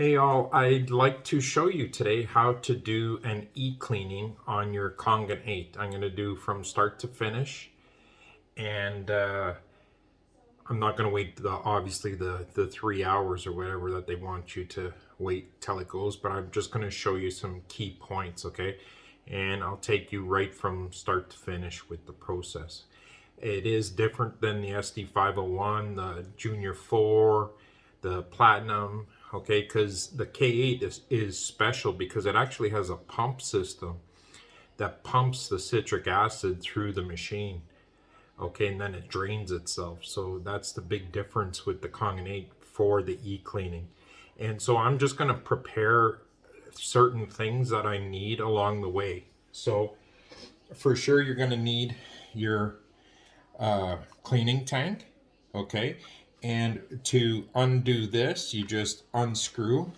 Hey all, I'd like to show you today how to do an e-cleaning on your Kangen 8. I'm going to do from start to finish, and I'm not going to wait obviously the 3 hours or whatever that they want you to wait till it goes, but I'm just going to show you some key points, okay? And I'll take you right from start to finish with the process. It is different than the SD501, the Junior 4, the Platinum, okay, because the K8 is special because it actually has a pump system that pumps the citric acid through the machine, okay, and then it drains itself. So that's the big difference with the Kangen 8 for the e-cleaning. And so I'm just going to prepare certain things that I need along the way. So for sure you're going to need your cleaning tank, okay? And to undo this, you just unscrew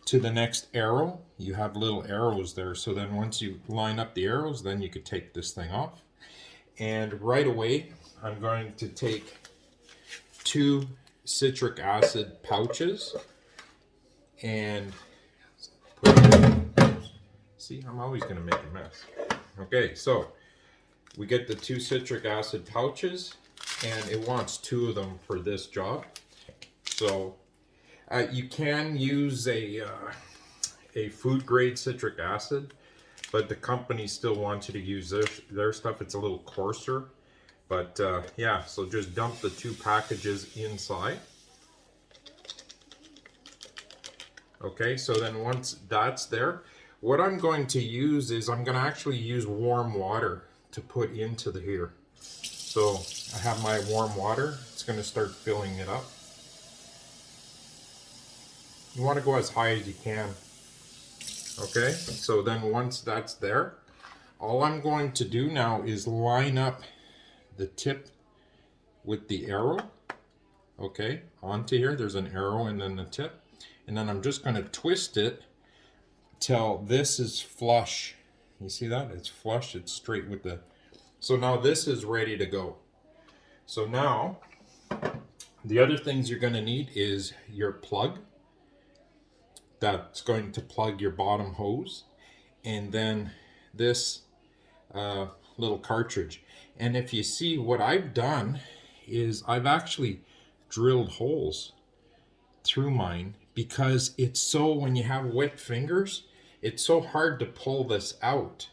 to the next arrow. You have little arrows there, so then once you line up the arrows, then you could take this thing off. And right away, I'm going to take 2 citric acid pouches and put it. See, I'm always going to make a mess. Okay, so we get the 2 citric acid pouches, and it wants 2 of them for this job. So you can use a food grade citric acid, but the company still wants you to use their stuff. It's a little coarser, but yeah, so just dump the 2 packages inside. Okay, so then once that's there, what I'm going to use is I'm going to actually use warm water to put into here. So I have my warm water. It's going to start filling it up. You want to go as high as you can. Okay, so then once that's there, all I'm going to do now is line up the tip with the arrow. Okay, onto here, there's an arrow and then the tip. And then I'm just going to twist it till this is flush. You see that? It's flush, it's straight with the... So now this is ready to go. So now, the other things you're going to need is your plug. That's going to plug your bottom hose. And then this little cartridge. And if you see, what I've done is I've actually drilled holes through mine because it's so, when you have wet fingers, it's so hard to pull this out.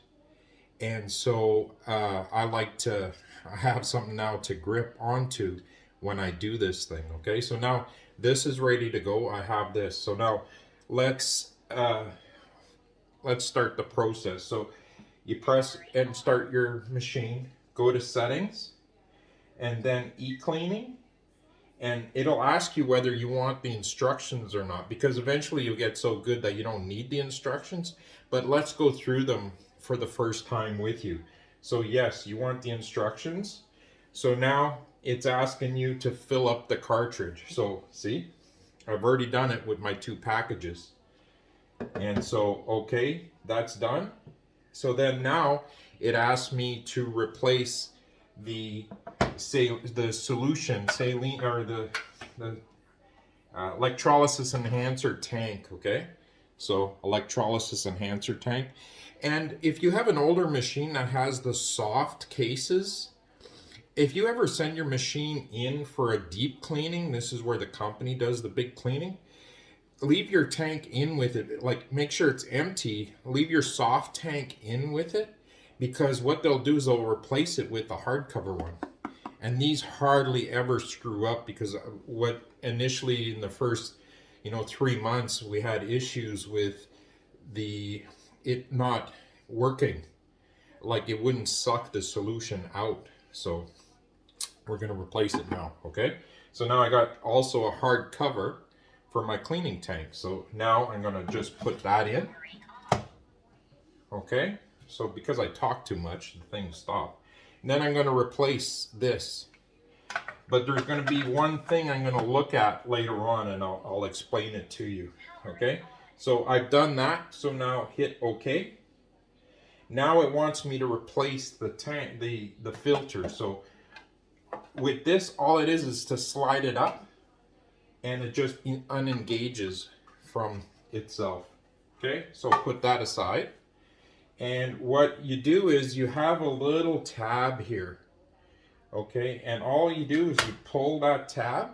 And so I like to have something now to grip onto when I do this thing. Okay, so now this is ready to go. I have this. So now let's start the process. So you press and start your machine, go to settings, and then e-cleaning. And it'll ask you whether you want the instructions or not, because eventually you'll get so good that you don't need the instructions. But let's go through them for the first time with you. So yes, you want the instructions. So now it's asking you to fill up the cartridge. So see, I've already done it with my 2 packages. And so, okay, that's done. So then now it asks me to replace the solution, saline, or the electrolysis enhancer tank, okay? So electrolysis enhancer tank. And if you have an older machine that has the soft cases, if you ever send your machine in for a deep cleaning, this is where the company does the big cleaning, leave your tank in with it. Like, make sure it's empty, leave your soft tank in with it, because what they'll do is they'll replace it with a hardcover one. And these hardly ever screw up, because what initially in the first 3 months we had issues with it not working, like it wouldn't suck the solution out. So we're going to replace it now. Okay, so now I got also a hard cover for my cleaning tank. So now I'm going to just put that in. Okay, so because I talk too much, the thing stopped. And then I'm going to replace this. But there's going to be one thing I'm going to look at later on, and I'll explain it to you. Okay, so I've done that. So now hit OK. Now it wants me to replace the tank, the filter. So with this, all it is to slide it up, and it just unengages from itself. Okay, so put that aside. And what you do is you have a little tab here. Okay, and all you do is you pull that tab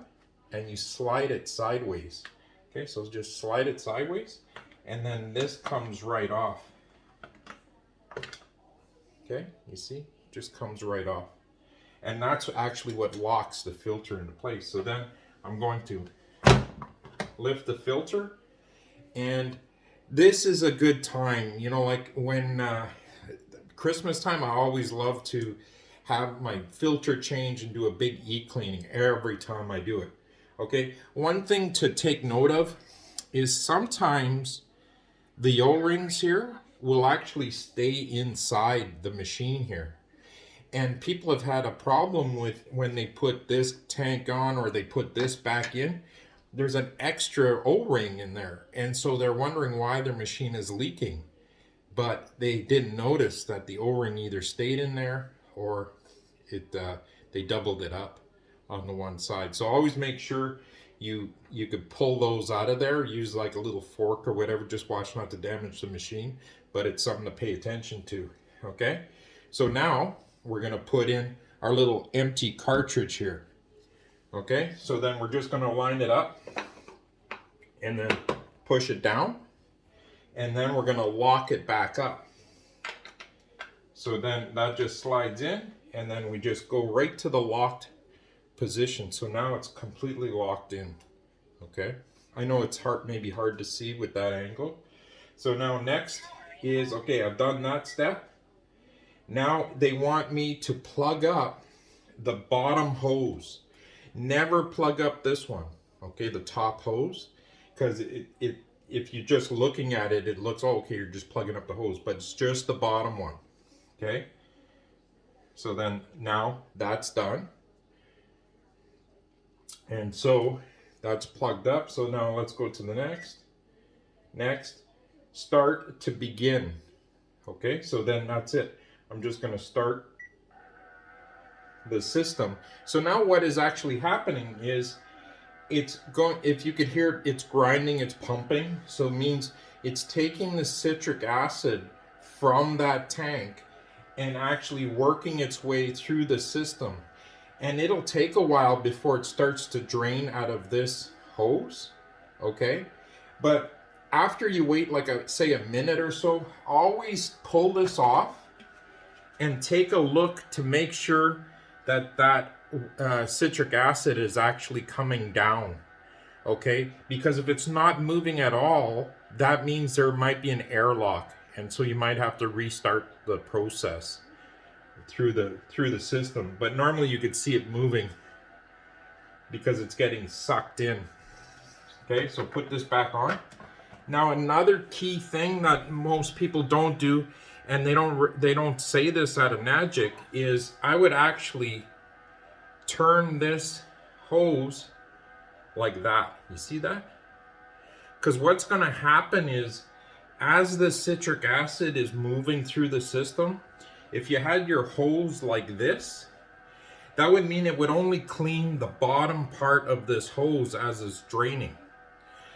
and you slide it sideways. Okay, so just slide it sideways, and then this comes right off. Okay, you see, just comes right off. And that's actually what locks the filter into place. So then I'm going to lift the filter, and this is a good time, you know, like when Christmas time, I always love to have my filter change and do a big e-cleaning every time I do it. Okay, one thing to take note of is sometimes the O-rings here will actually stay inside the machine here. And people have had a problem with when they put this tank on or they put this back in, there's an extra O-ring in there. And so they're wondering why their machine is leaking. But they didn't notice that the O-ring either stayed in there or they doubled it up on the one side. So always make sure you could pull those out of there, use like a little fork or whatever, just watch not to damage the machine, but it's something to pay attention to. Okay, so now we're going to put in our little empty cartridge here. Okay, so then we're just going to line it up and then push it down, and then we're going to lock it back up. So then that just slides in, and then we just go right to the locked position. So now it's completely locked in. Okay, I know it's maybe hard to see with that angle. So now next is, okay, I've done that step. Now they want me to plug up the bottom hose. Never plug up this one, okay, the top hose, because if you're just looking at it, it looks, oh, okay, you're just plugging up the hose, but it's just the bottom one. Okay, so then now that's done, and so that's plugged up. So now let's go to the next start to begin. Okay, so then that's it. I'm just going to start the system. So now what is actually happening is it's going, if you could hear it, it's grinding, it's pumping. So it means it's taking the citric acid from that tank and actually working its way through the system. And it'll take a while before it starts to drain out of this hose. Okay, but after you wait like say a minute or so, always pull this off and take a look to make sure that citric acid is actually coming down. Okay, because if it's not moving at all, that means there might be an airlock, and so you might have to restart the process through the system. But normally you could see it moving because it's getting sucked in. Okay, so put this back on. Now another key thing that most people don't do, and they don't say this out of magic, is I would actually turn this hose like that. You see that? Because what's going to happen is, as the citric acid is moving through the system, if you had your hose like this, that would mean it would only clean the bottom part of this hose as it's draining.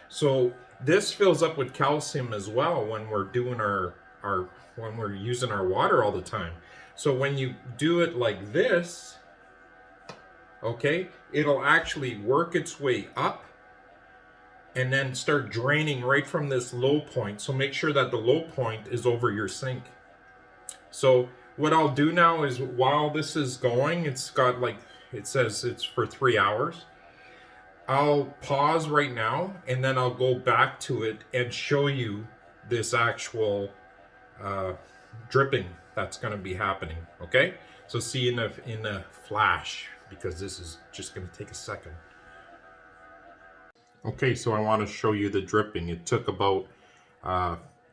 So this fills up with calcium as well when we're doing when we're using our water all the time. So when you do it like this, okay, it'll actually work its way up and then start draining right from this low point. So make sure that the low point is over your sink. So what I'll do now is, while this is going, it's got like, it says it's for 3 hours. I'll pause right now and then I'll go back to it and show you this actual dripping that's going to be happening. Okay, so see you in the flash, because this is just going to take a second. Okay, so I want to show you the dripping. It took about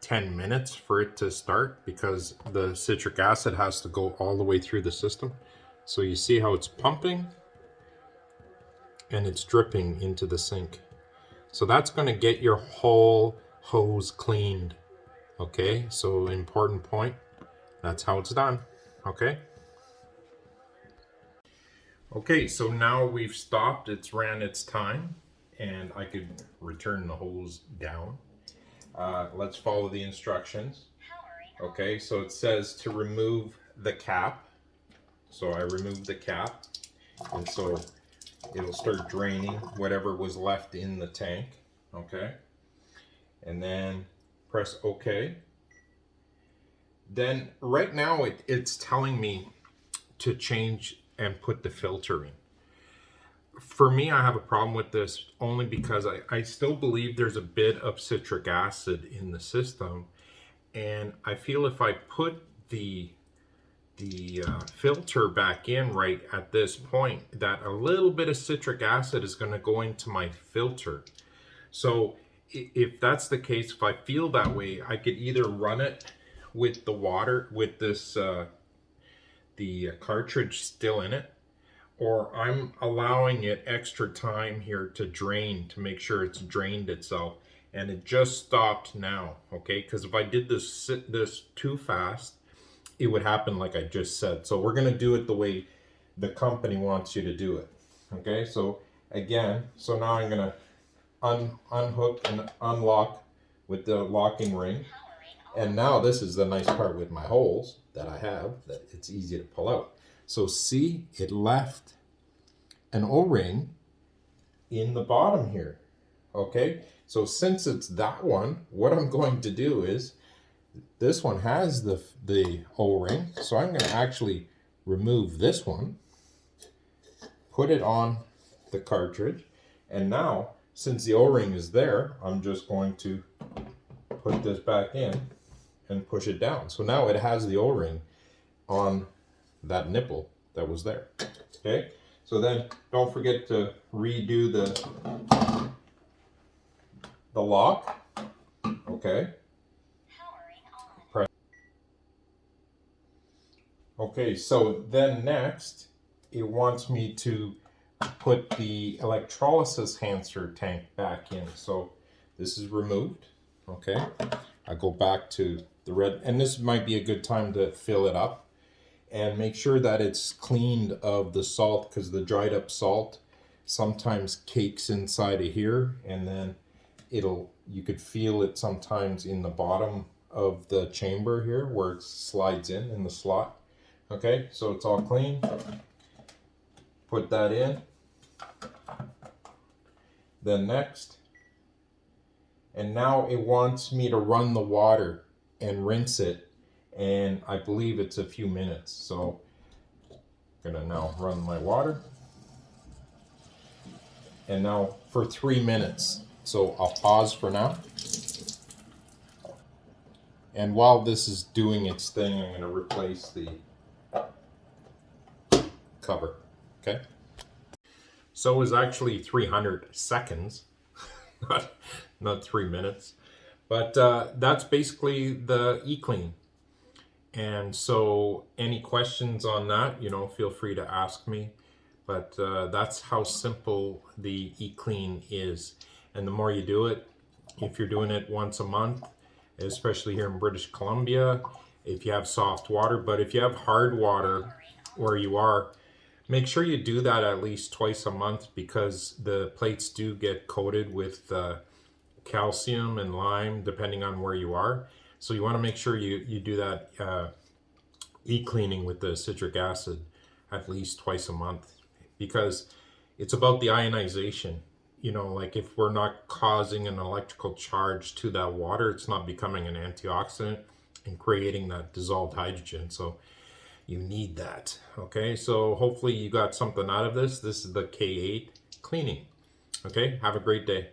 10 minutes for it to start because the citric acid has to go all the way through the system. So you see how it's pumping and it's dripping into the sink. So that's going to get your whole hose cleaned. Okay, so important point. That's how it's done. Okay. Okay, so now we've stopped. It's ran its time. and I could return the hose down. Let's follow the instructions. Okay, so it says to remove the cap. So I remove the cap, and so it'll start draining whatever was left in the tank. Okay, and then press OK. Then right now it's telling me to change and put the filter in. For me, I have a problem with this only because I still believe there's a bit of citric acid in the system, and I feel if I put the filter back in right at this point, that a little bit of citric acid is going to go into my filter. So if that's the case, if I feel that way, I could either run it with the water, with this the cartridge still in it, or I'm allowing it extra time here to drain, to make sure it's drained itself. And it just stopped now, okay? Because if I did this too fast, it would happen like I just said. So we're gonna do it the way the company wants you to do it, okay? So again, so now I'm gonna unhook and unlock with the locking ring. And now this is the nice part with my holes that I have, that it's easy to pull out. So see, it left an O-ring in the bottom here, okay? So since it's that one, what I'm going to do is, this one has the O-ring, so I'm going to actually remove this one, put it on the cartridge, and now, since the O-ring is there, I'm just going to put this back in and push it down. So now it has the O-ring on that nipple that was there, okay? So then don't forget to redo the lock, okay? Okay, so then next, it wants me to put the electrolysis enhancer tank back in. So this is removed, okay? I go back to the red, and this might be a good time to fill it up and make sure that it's cleaned of the salt, because the dried up salt sometimes cakes inside of here, and then you could feel it sometimes in the bottom of the chamber here where it slides in the slot. Okay, so it's all clean. Put that in. Then next, and now it wants me to run the water and rinse it, and I believe it's a few minutes. So I'm gonna now run my water, and now for 3 minutes. So I'll pause for now. And while this is doing its thing, I'm gonna replace the cover, okay? So it was actually 300 seconds, not 3 minutes. But that's basically the e-clean. And so any questions on that, feel free to ask me. But that's how simple the e-clean is. And the more you do it, if you're doing it once a month, especially here in British Columbia, if you have soft water, but if you have hard water where you are, make sure you do that at least twice a month, because the plates do get coated with calcium and lime depending on where you are. So you want to make sure you do that e-cleaning with the citric acid at least twice a month, because it's about the ionization. Like if we're not causing an electrical charge to that water, it's not becoming an antioxidant and creating that dissolved hydrogen. So you need that. Okay, so hopefully you got something out of this. This is the K8 cleaning. Okay, have a great day.